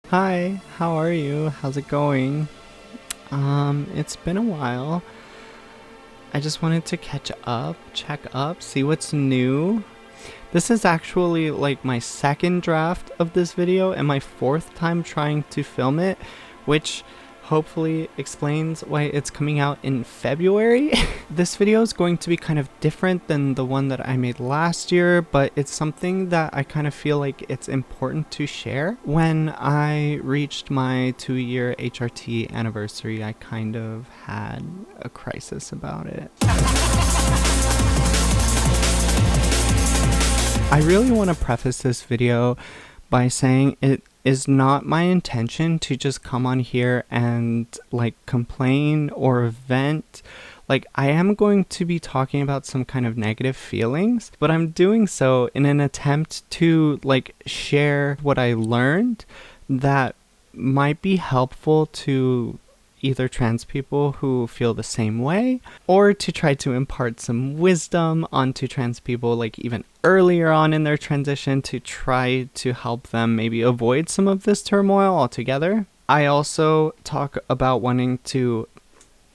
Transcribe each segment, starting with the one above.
Hi, how are you? How's it going? It's been a while. I just wanted to catch up, check up, see what's new. This is actually like my second draft of this video and my fourth time trying to film it, which hopefully explains why it's coming out in February. This video is going to be kind of different than the one that I made last year, but it's something that I kind of feel like it's important to share. When I reached my 2-year HRT anniversary, I kind of had a crisis about it. I really want to preface this video by saying it is not my intention to just come on here and like complain or vent. Like, I am going to be talking about some kind of negative feelings, but I'm doing so in an attempt to like share what I learned that might be helpful to either trans people who feel the same way, or to try to impart some wisdom onto trans people like even earlier on in their transition to try to help them maybe avoid some of this turmoil altogether. I also talk about wanting to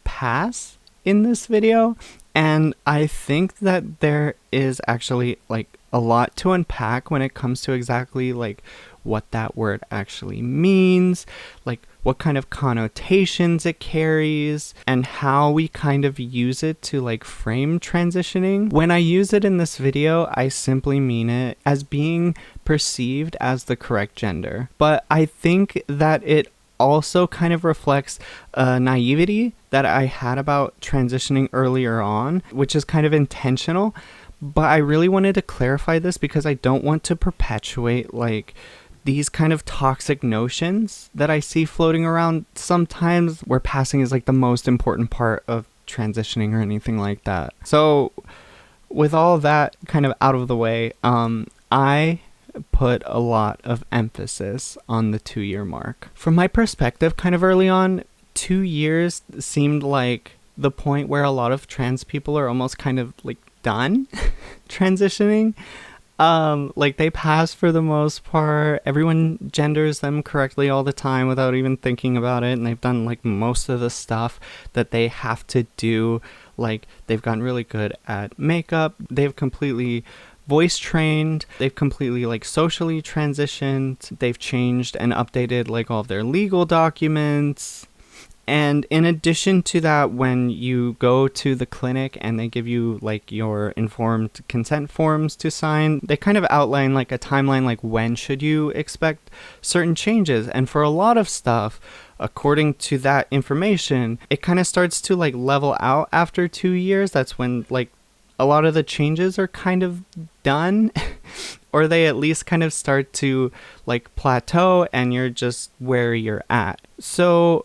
pass in this video, and I think that there is actually like a lot to unpack when it comes to exactly like what that word actually means, like what kind of connotations it carries, and how we kind of use it to like frame transitioning. When I use it in this video, I simply mean it as being perceived as the correct gender. But I think that it also kind of reflects a naivety that I had about transitioning earlier on, which is kind of intentional. But I really wanted to clarify this because I don't want to perpetuate like these kind of toxic notions that I see floating around sometimes, where passing is like the most important part of transitioning or anything like that. So with all that kind of out of the way, I put a lot of emphasis on the 2-year mark. From my perspective, kind of early on, 2 years seemed like the point where a lot of trans people are almost kind of like done transitioning. Like they pass for the most part. Everyone genders them correctly all the time without even thinking about it, and they've done like most of the stuff that they have to do. Like they've gotten really good at makeup, they've completely voice trained, they've completely like socially transitioned, they've changed and updated like all of their legal documents. And in addition to that, when you go to the clinic and they give you like your informed consent forms to sign, they kind of outline like a timeline, like when should you expect certain changes. And for a lot of stuff, according to that information, it kind of starts to like level out after 2 years. That's when like a lot of the changes are kind of done or they at least kind of start to like plateau and you're just where you're at. So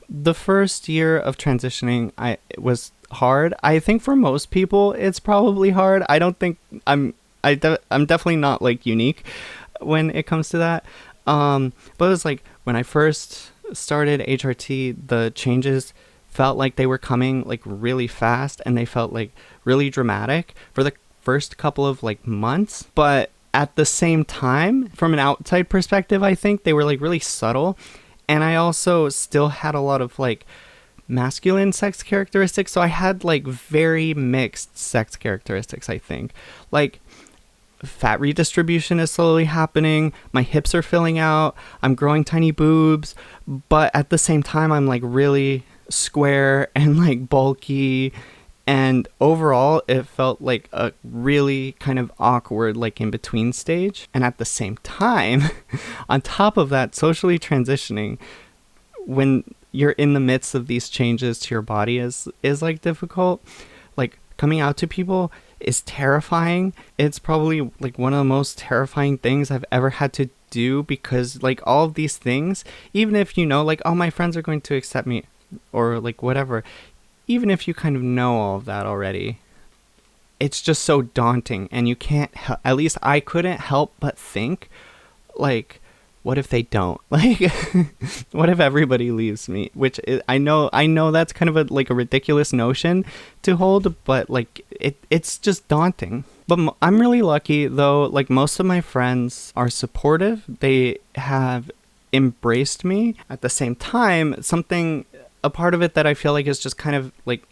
the first year of transitioning, it was hard. I think for most people, it's probably hard. I don't think I'm definitely not like unique when it comes to that. But it was like when I first started HRT, the changes felt like they were coming like really fast, and they felt like really dramatic for the first couple of like months. But at the same time, from an outside perspective, I think they were like really subtle. And I also still had a lot of like masculine sex characteristics. So I had like very mixed sex characteristics, I think. Like fat redistribution is slowly happening. My hips are filling out. I'm growing tiny boobs. But at the same time, I'm like really square and like bulky. And overall, it felt like a really kind of awkward, like in between stage. And at the same time, on top of that, socially transitioning, when you're in the midst of these changes to your body is like difficult. Like coming out to people is terrifying. It's probably like one of the most terrifying things I've ever had to do, because like all of these things, even if you know like, oh, my friends are going to accept me or like whatever, even if you kind of know all of that already, it's just so daunting. And you can't, at least I couldn't help but think, like, what if they don't? Like, what if everybody leaves me? Which is, I know that's kind of a ridiculous notion to hold, but like, it's just daunting. But I'm really lucky though, like most of my friends are supportive. They have embraced me. At the same time, a part of it that I feel like is just kind of like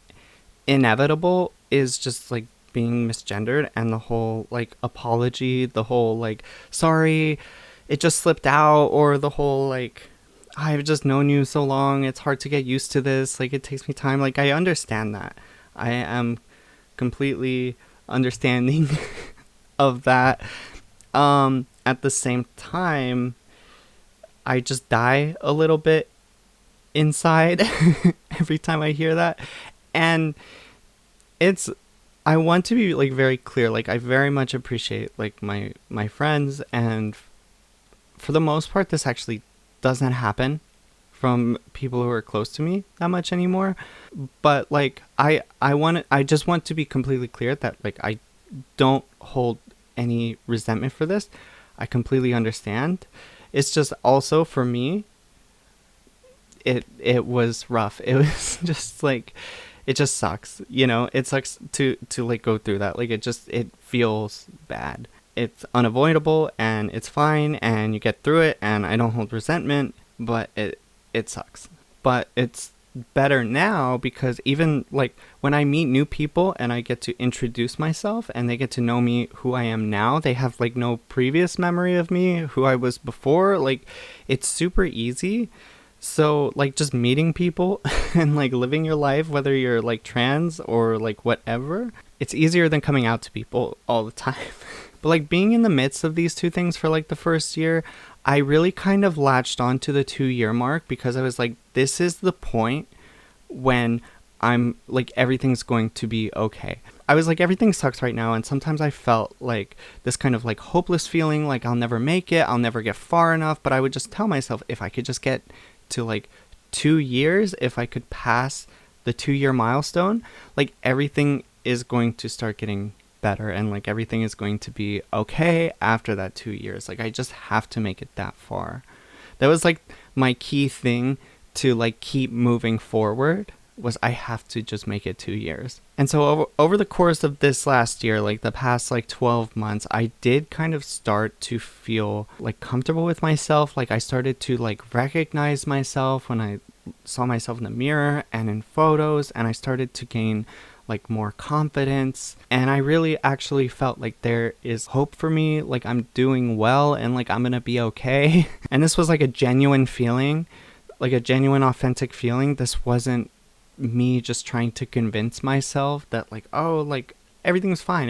inevitable is just like being misgendered, and the whole like apology, the whole like sorry, it just slipped out, or the whole like I've just known you so long, it's hard to get used to this, like it takes me time. Like I understand that. I am completely understanding of that. At the same time, I just die a little bit inside every time I hear that. And I want to be like very clear. Like I very much appreciate like my friends, and for the most part this actually doesn't happen from people who are close to me that much anymore. But like I just want to be completely clear that like I don't hold any resentment for this. I completely understand. It's just also for me it was rough. It was just like it just sucks, you know. It sucks to like go through that. Like it feels bad. It's unavoidable and it's fine and you get through it, and I don't hold resentment, but it sucks. But it's better now because even like when I meet new people and I get to introduce myself and they get to know me who I am now, they have like no previous memory of me, who I was before. Like it's super easy. So like just meeting people and like living your life, whether you're like trans or like whatever, it's easier than coming out to people all the time. But like being in the midst of these two things for like the first year, I really kind of latched on to the 2-year mark because I was like, this is the point when I'm like, everything's going to be okay. I was like, everything sucks right now. And sometimes I felt like this kind of like hopeless feeling, like I'll never make it, I'll never get far enough. But I would just tell myself, if I could just get to like 2 years, if I could pass the 2-year milestone, like everything is going to start getting better, and like everything is going to be okay after that 2 years. Like I just have to make it that far. That was like my key thing to like keep moving forward, was I have to just make it 2 years. And so over the course of this last year, like the past like 12 months, I did kind of start to feel like comfortable with myself. Like I started to like recognize myself when I saw myself in the mirror and in photos, and I started to gain like more confidence, and I really actually felt like there is hope for me, like I'm doing well and like I'm gonna be okay. And this was like a genuine feeling, like a genuine authentic feeling. This wasn't me just trying to convince myself that like, oh, like everything's fine.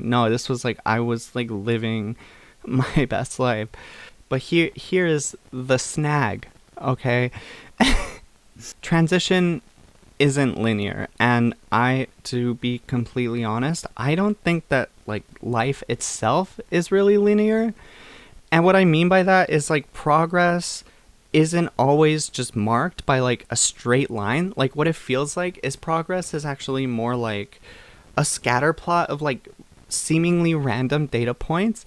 No, this was like I was like living my best life. But here is the snag, okay? Transition isn't linear, and to be completely honest, I don't think that like life itself is really linear. And what I mean by that is like progress isn't always just marked by like a straight line. Like what it feels like is progress is actually more like a scatter plot of like seemingly random data points.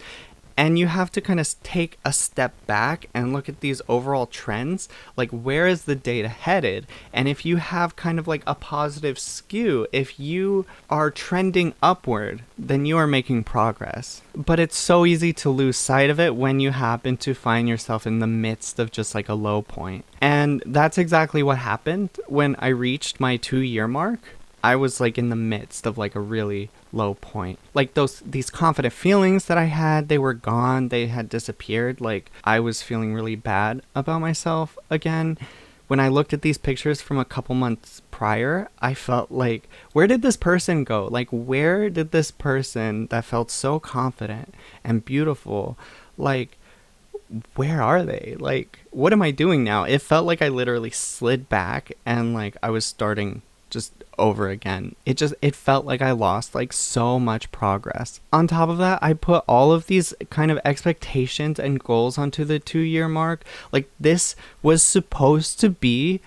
And you have to kind of take a step back and look at these overall trends. Like, where is the data headed? And if you have kind of like a positive skew, if you are trending upward, then you are making progress. But it's so easy to lose sight of it when you happen to find yourself in the midst of just like a low point. And that's exactly what happened when I reached my 2-year mark. I was like in the midst of like a really low point. Like these confident feelings that I had, they were gone. They had disappeared. Like I was feeling really bad about myself again. When I looked at these pictures from a couple months prior, I felt like, where did this person go? Like, where did this person that felt so confident and beautiful, like, where are they? Like, what am I doing now? It felt like I literally slid back and like I was starting just over again. It felt like I lost like so much progress. On top of that, I put all of these kind of expectations and goals onto the 2-year mark. Like this was supposed to be,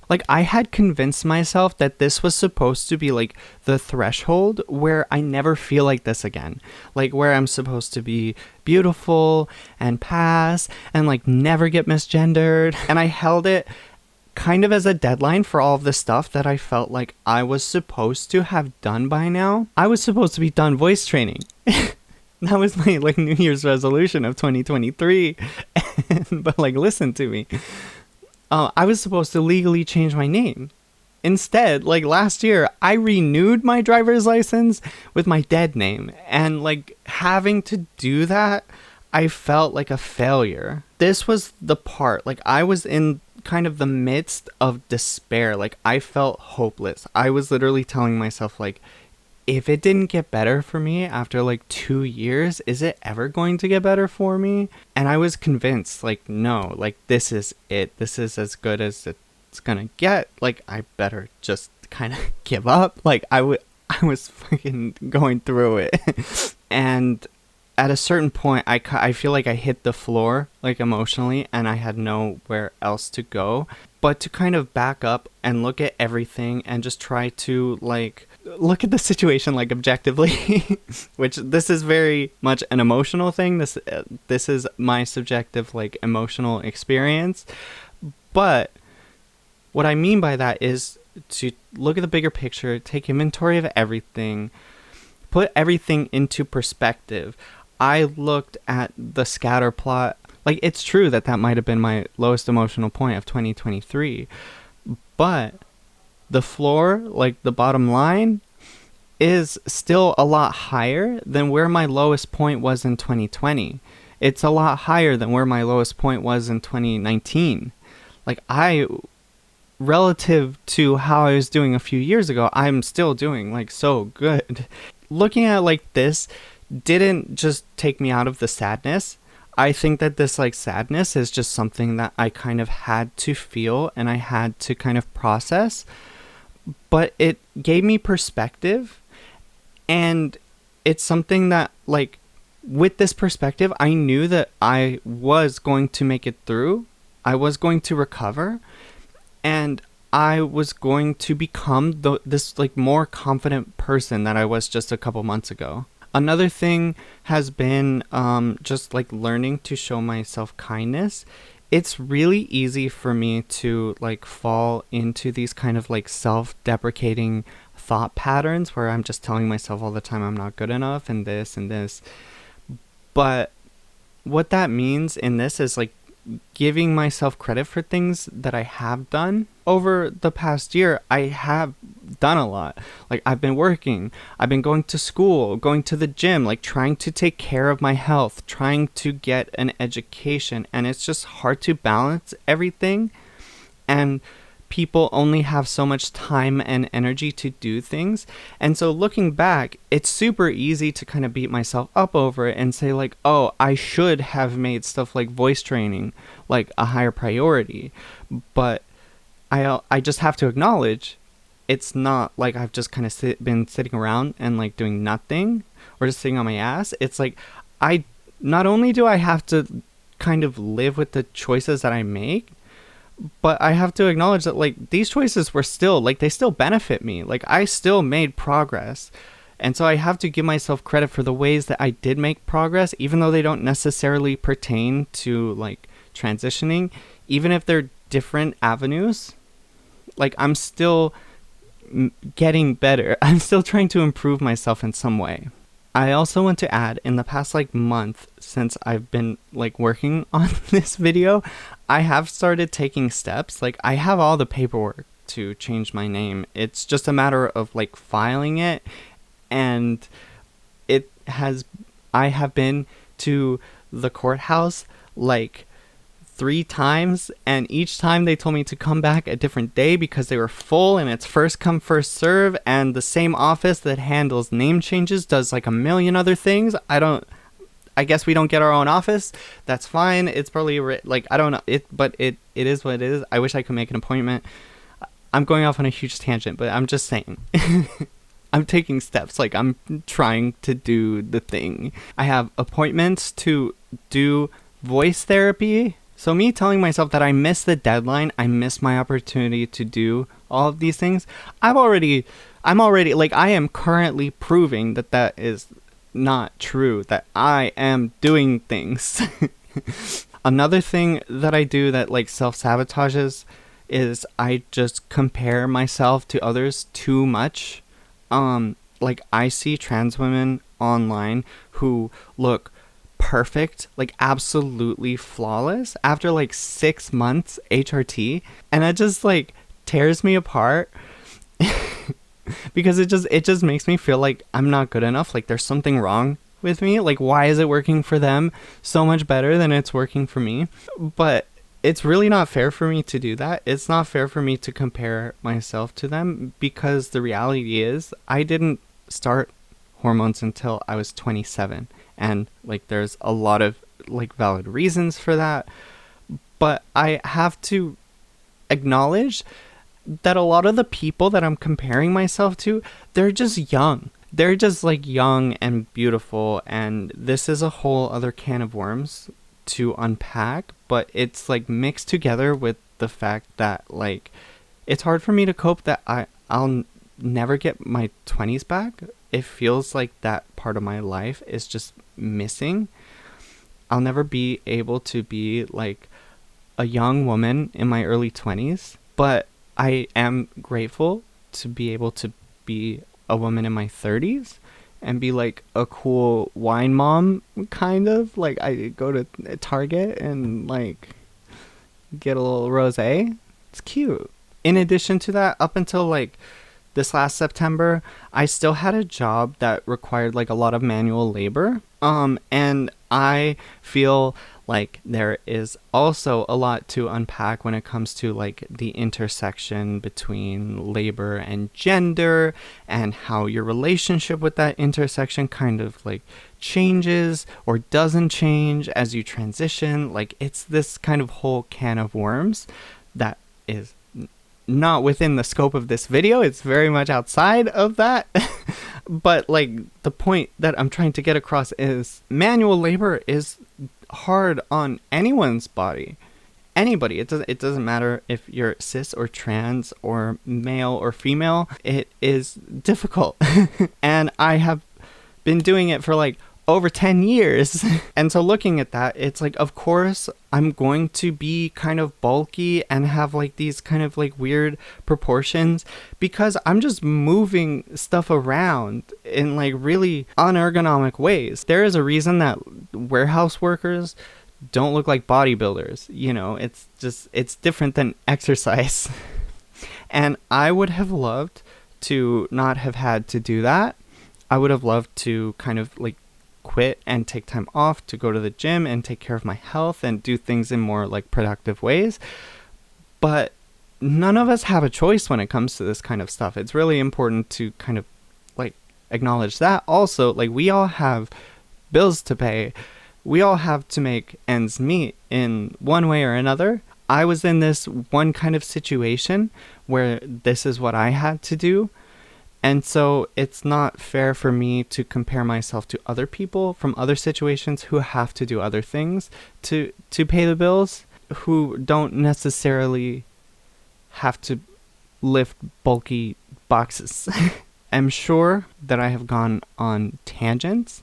like I had convinced myself that this was supposed to be like the threshold where I never feel like this again. Like where I'm supposed to be beautiful and pass and like never get misgendered. And I held it kind of as a deadline for all of the stuff that I felt like I was supposed to have done by now. I was supposed to be done voice training. That was my like New Year's resolution of 2023. But like, listen to me. I was supposed to legally change my name. Instead, like last year, I renewed my driver's license with my dead name. And like having to do that, I felt like a failure. This was the part, like I was in kind of the midst of despair. Like I felt hopeless. I was literally telling myself like, if it didn't get better for me after like 2 years, is it ever going to get better for me? And I was convinced like, no, like this is it. This is as good as it's gonna get. Like I better just kind of give up. Like I was fucking going through it. And at a certain point, I feel like I hit the floor, like emotionally, and I had nowhere else to go. But to kind of back up and look at everything and just try to like look at the situation like objectively, which this is very much an emotional thing. This is my subjective like emotional experience. But what I mean by that is to look at the bigger picture, take inventory of everything, put everything into perspective. I looked at the scatter plot. Like, it's true that might have been my lowest emotional point of 2023. But the floor, like the bottom line, is still a lot higher than where my lowest point was in 2020. It's a lot higher than where my lowest point was in 2019. Like, relative to how I was doing a few years ago, I'm still doing like so good. Looking at like this didn't just take me out of the sadness. I think that this like sadness is just something that I kind of had to feel and I had to kind of process, but it gave me perspective. And it's something that like with this perspective, I knew that I was going to make it through. I was going to recover, and I was going to become this like more confident person that I was just a couple months ago. Another thing has been just like learning to show myself kindness. It's really easy for me to like fall into these kind of like self-deprecating thought patterns where I'm just telling myself all the time I'm not good enough and this and this. But what that means in this is like giving myself credit for things that I have done. Over the past year, I have done a lot. Like I've been working, I've been going to school, going to the gym, like trying to take care of my health, trying to get an education, and it's just hard to balance everything. And people only have so much time and energy to do things. And so looking back, it's super easy to kind of beat myself up over it and say like, oh, I should have made stuff like voice training like a higher priority. But I just have to acknowledge it's not like I've just kind of been sitting around and like doing nothing or just sitting on my ass. It's like not only do I have to kind of live with the choices that I make, but I have to acknowledge that like these choices were still like they still benefit me. Like I still made progress. And so I have to give myself credit for the ways that I did make progress, even though they don't necessarily pertain to like transitioning, even if they're different avenues. Like I'm still getting better. I'm still trying to improve myself in some way. I also want to add, in the past like month since I've been like working on this video, I have started taking steps. Like I have all the paperwork to change my name. It's just a matter of like filing it, and I have been to the courthouse like 3 times, and each time they told me to come back a different day because they were full, and it's first come first serve, and the same office that handles name changes does like a million other things. I guess we don't get our own office. That's fine. It's probably like I don't know it, but it is what it is. I wish I could make an appointment. I'm going off on a huge tangent, but I'm just saying. I'm taking steps. Like I'm trying to do the thing. I have appointments to do voice therapy. So me telling myself that I missed the deadline, I missed my opportunity to do all of these things, I'm already like I am currently proving that is not true, that I am doing things. Another thing that I do that like self-sabotages is I just compare myself to others too much. Like I see trans women online who look perfect, like absolutely flawless after like 6 months HRT, and it just like tears me apart because it just makes me feel like I'm not good enough, like there's something wrong with me. Like, why is it working for them so much better than it's working for me? But it's really not fair for me to do that. It's not fair for me to compare myself to them, because the reality is I didn't start hormones until I was 27, and like there's a lot of like valid reasons for that, but I have to acknowledge that a lot of the people that I'm comparing myself to, they're just young. They're just like young and beautiful, and this is a whole other can of worms to unpack, but it's like mixed together with the fact that like it's hard for me to cope that I'll never get my 20s back. It feels like that part of my life is just missing. I'll never be able to be like a young woman in my early 20s, but I am grateful to be able to be a woman in my 30s and be like a cool wine mom, kind of. Like, I go to Target and like get a little rosé. It's cute. In addition to that, up until like this last September, I still had a job that required like a lot of manual labor. And I feel like there is also a lot to unpack when it comes to like the intersection between labor and gender, and how your relationship with that intersection kind of like changes or doesn't change as you transition. Like, it's this kind of whole can of worms that is not within the scope of this video. It's very much outside of that. But like, the point that I'm trying to get across is manual labor is hard on anyone's body. Anybody. It doesn't matter if you're cis or trans or male or female. It is difficult. And I have been doing it for like over 10 years. And so looking at that, it's like, of course I'm going to be kind of bulky and have like these kind of like weird proportions, because I'm just moving stuff around in like really unergonomic ways. There is a reason that warehouse workers don't look like bodybuilders. You know, it's different than exercise. And I would have loved to not have had to do that. I would have loved to kind of like quit and take time off to go to the gym and take care of my health and do things in more like productive ways. But none of us have a choice when it comes to this kind of stuff. It's really important to kind of like acknowledge that. Also, like, we all have bills to pay. We all have to make ends meet in one way or another. I was in this one kind of situation where this is what I had to do. And so it's not fair for me to compare myself to other people from other situations who have to do other things to pay the bills, who don't necessarily have to lift bulky boxes. I'm sure that I have gone on tangents,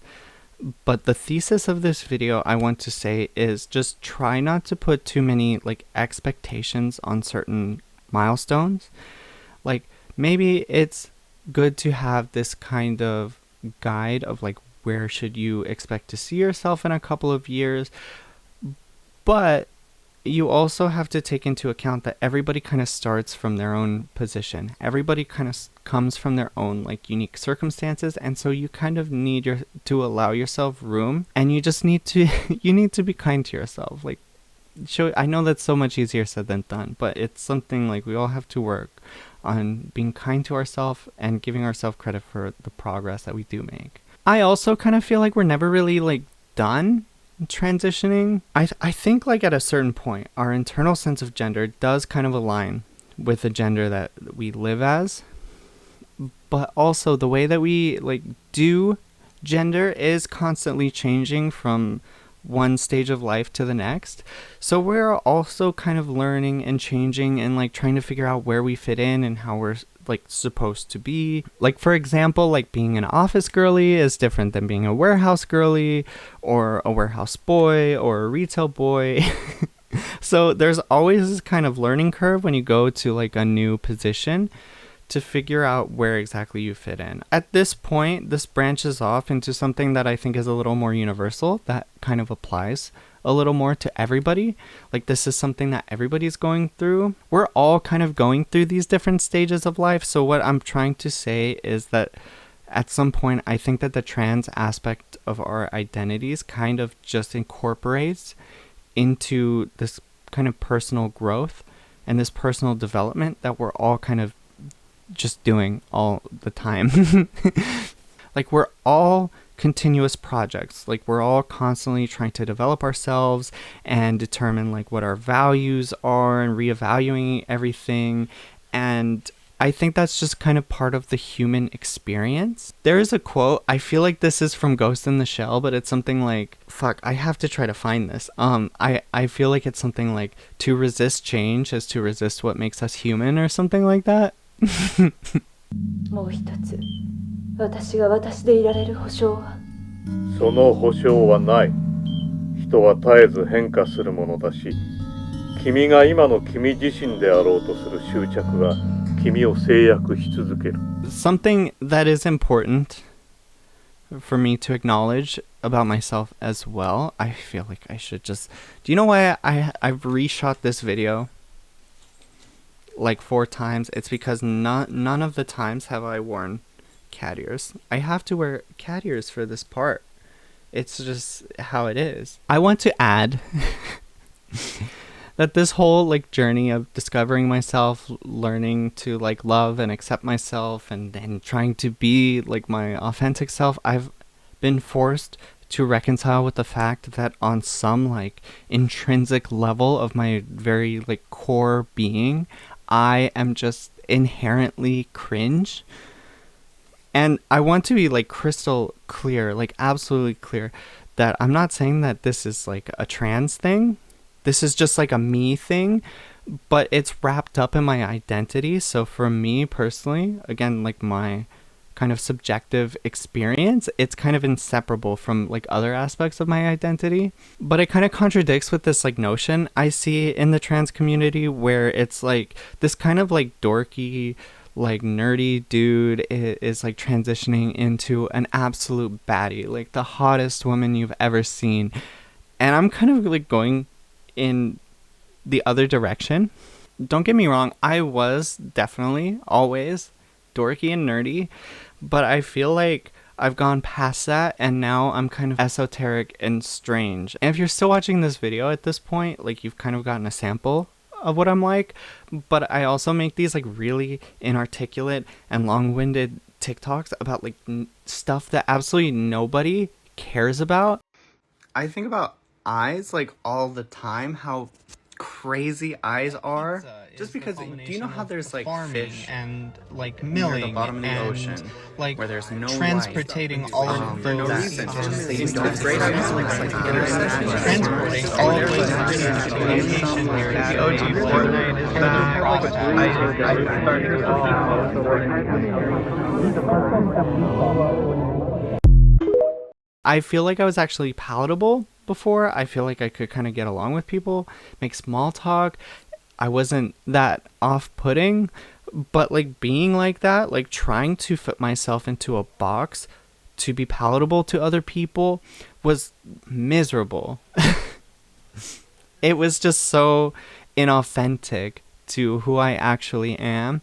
but the thesis of this video, I want to say, is just try not to put too many like expectations on certain milestones. Like, maybe it's good to have this kind of guide of like, where should you expect to see yourself in a couple of years, but you also have to take into account that everybody kind of starts from their own position. Everybody kind of comes from their own like unique circumstances, and so you kind of need to allow yourself room, and you just need to you need to be kind to yourself. Like, I know that's so much easier said than done, but it's something like we all have to work on being kind to ourselves and giving ourselves credit for the progress that we do make. I also kind of feel like we're never really like done transitioning. I think like at a certain point, our internal sense of gender does kind of align with the gender that we live as, but also the way that we like do gender is constantly changing from one stage of life to the next. So we're also kind of learning and changing and like trying to figure out where we fit in and how we're like supposed to be. Like, for example, like being an office girly is different than being a warehouse girly or a warehouse boy or a retail boy. So there's always this kind of learning curve when you go to like a new position to figure out where exactly you fit in. At this point, this branches off into something that I think is a little more universal, that kind of applies a little more to everybody. Like, this is something that everybody's going through. We're all kind of going through these different stages of life. So what I'm trying to say is that at some point, I think that the trans aspect of our identities kind of just incorporates into this kind of personal growth and this personal development that we're all kind of just doing all the time. Like, we're all continuous projects. Like, we're all constantly trying to develop ourselves and determine like what our values are and reevaluating everything. And I think that's just kind of part of the human experience. There is a quote, I feel like this is from Ghost in the Shell, but it's something like, fuck, I have to try to find this. I feel like it's something like, to resist change is to resist what makes us human, or something like that. もう一つ、私が私でいられる保証は。その保証はない。人は絶えず変化するものだし、君が今の君自身であろうとする執着が君を制約し続ける。Something that is important for me to acknowledge about myself as well. I feel like I should just... Do you know why I've reshot this video like 4 times? It's because none of the times have I worn cat ears. I have to wear cat ears for this part. It's just how it is. I want to add that this whole like journey of discovering myself, learning to like love and accept myself, and then trying to be like my authentic self, I've been forced to reconcile with the fact that on some like intrinsic level of my very like core being, I am just inherently cringe. And I want to be like crystal clear, like absolutely clear, that I'm not saying that this is like a trans thing. This is just like a me thing, but it's wrapped up in my identity. So for me personally, again, like my kind of subjective experience, it's kind of inseparable from like other aspects of my identity. But it kind of contradicts with this like notion I see in the trans community, where it's like this kind of like dorky, like nerdy dude is like transitioning into an absolute baddie, like the hottest woman you've ever seen. And I'm kind of like going in the other direction. Don't get me wrong, I was definitely always dorky and nerdy, but I feel like I've gone past that, and now I'm kind of esoteric and strange. And if you're still watching this video at this point, like you've kind of gotten a sample of what I'm like. But I also make these like really inarticulate and long-winded TikToks about like stuff that absolutely nobody cares about. I think about eyes like all the time, how crazy eyes are, just because do you know how there's like fish and like near milling the bottom of the and ocean, like where there's no transportating light, all of for no those reason, transporting all all of the those way to the location where the OG Fortnite is I feel like I was actually palatable before. I feel like I could kind of get along with people, make small talk. I wasn't that off-putting, but like being like that, like trying to fit myself into a box to be palatable to other people was miserable. It was just so inauthentic to who I actually am.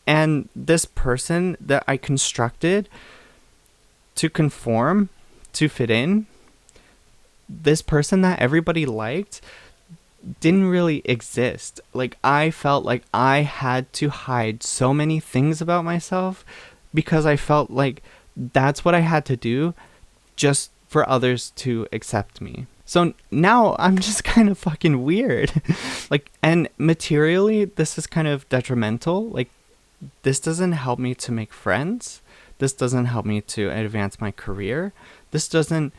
And this person that I constructed to conform, to fit in, this person that everybody liked, didn't really exist. Like, I felt like I had to hide so many things about myself because I felt like that's what I had to do just for others to accept me. So now I'm just kind of fucking weird. Like, and materially, this is kind of detrimental. Like, this doesn't help me to make friends. This doesn't help me to advance my career. This doesn't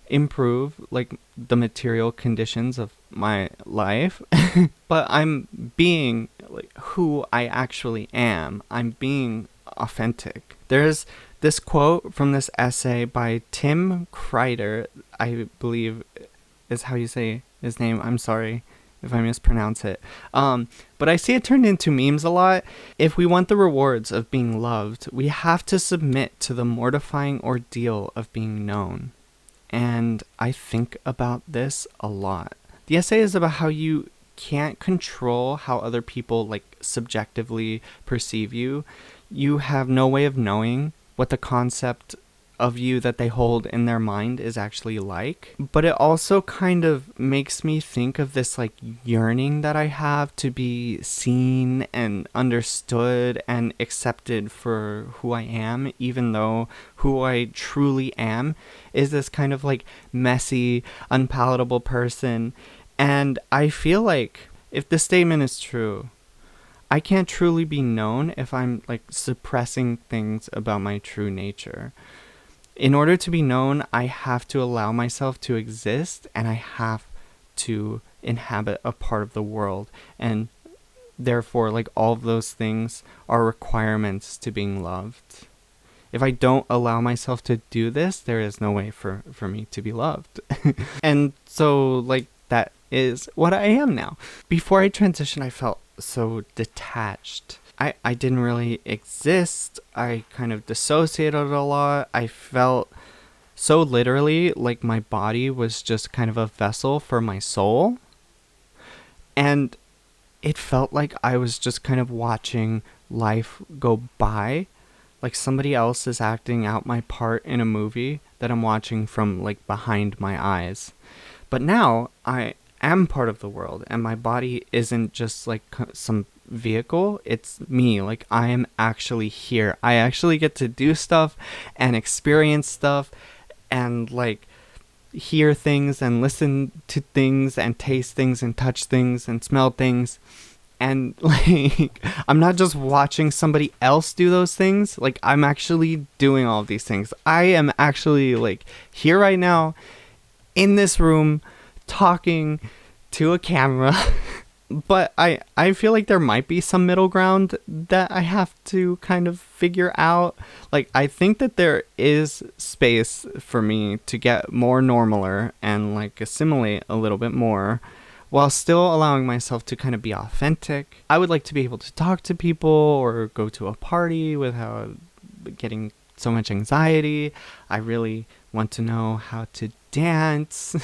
improve like the material conditions of my life. But I'm being like who I actually am. I'm being authentic. There's this quote from this essay by Tim Kreider, I believe is how you say his name. I'm sorry if I mispronounce it. But I see it turned into memes a lot. If we want the rewards of being loved, we have to submit to the mortifying ordeal of being known. And I think about this a lot. The essay is about how you can't control how other people like subjectively perceive you. You have no way of knowing what the concept of you that they hold in their mind is actually like. But it also kind of makes me think of this like yearning that I have to be seen and understood and accepted for who I am, even though who I truly am is this kind of like messy, unpalatable person. And I feel like if the statement is true, I can't truly be known if I'm like suppressing things about my true nature. In order to be known, I have to allow myself to exist, and I have to inhabit a part of the world. And therefore, like, all of those things are requirements to being loved. If I don't allow myself to do this, there is no way for me to be loved. And so, like, that is what I am now. Before I transitioned, I felt so detached. I didn't really exist. I kind of dissociated a lot. I felt so literally like my body was just kind of a vessel for my soul. And it felt like I was just kind of watching life go by. Like somebody else is acting out my part in a movie that I'm watching from like behind my eyes. But now I am part of the world, and my body isn't just like some vehicle. It's me. Like, I am actually here. I actually get to do stuff and experience stuff and like hear things and listen to things and taste things and touch things and smell things. And like, I'm not just watching somebody else do those things. Like, I'm actually doing all of these things. I am actually like here right now in this room talking to a camera. But I feel like there might be some middle ground that I have to kind of figure out. Like, I think that there is space for me to get more normaler and like assimilate a little bit more while still allowing myself to kind of be authentic. I would like to be able to talk to people or go to a party without getting so much anxiety. I really want to know how to dance.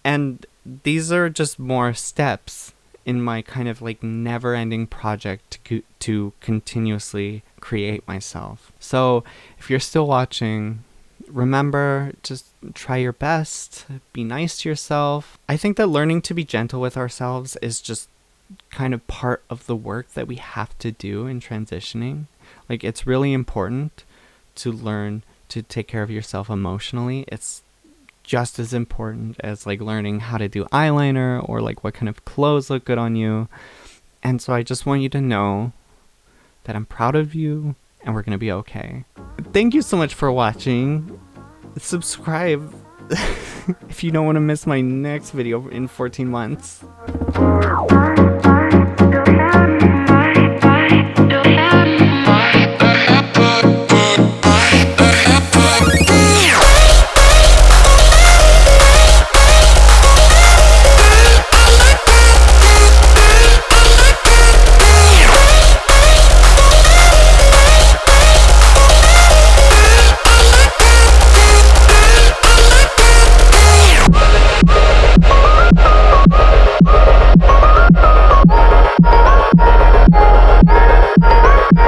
And these are just more steps in my kind of like never-ending project to continuously create myself. So if you're still watching, remember, just try your best, be nice to yourself. I think that learning to be gentle with ourselves is just kind of part of the work that we have to do in transitioning. Like, it's really important to learn to take care of yourself emotionally. It's just as important as like learning how to do eyeliner or like what kind of clothes look good on you. And so I just want you to know that I'm proud of you and we're gonna be okay. Thank you so much for watching. Subscribe if you don't want to miss my next video in 14 months.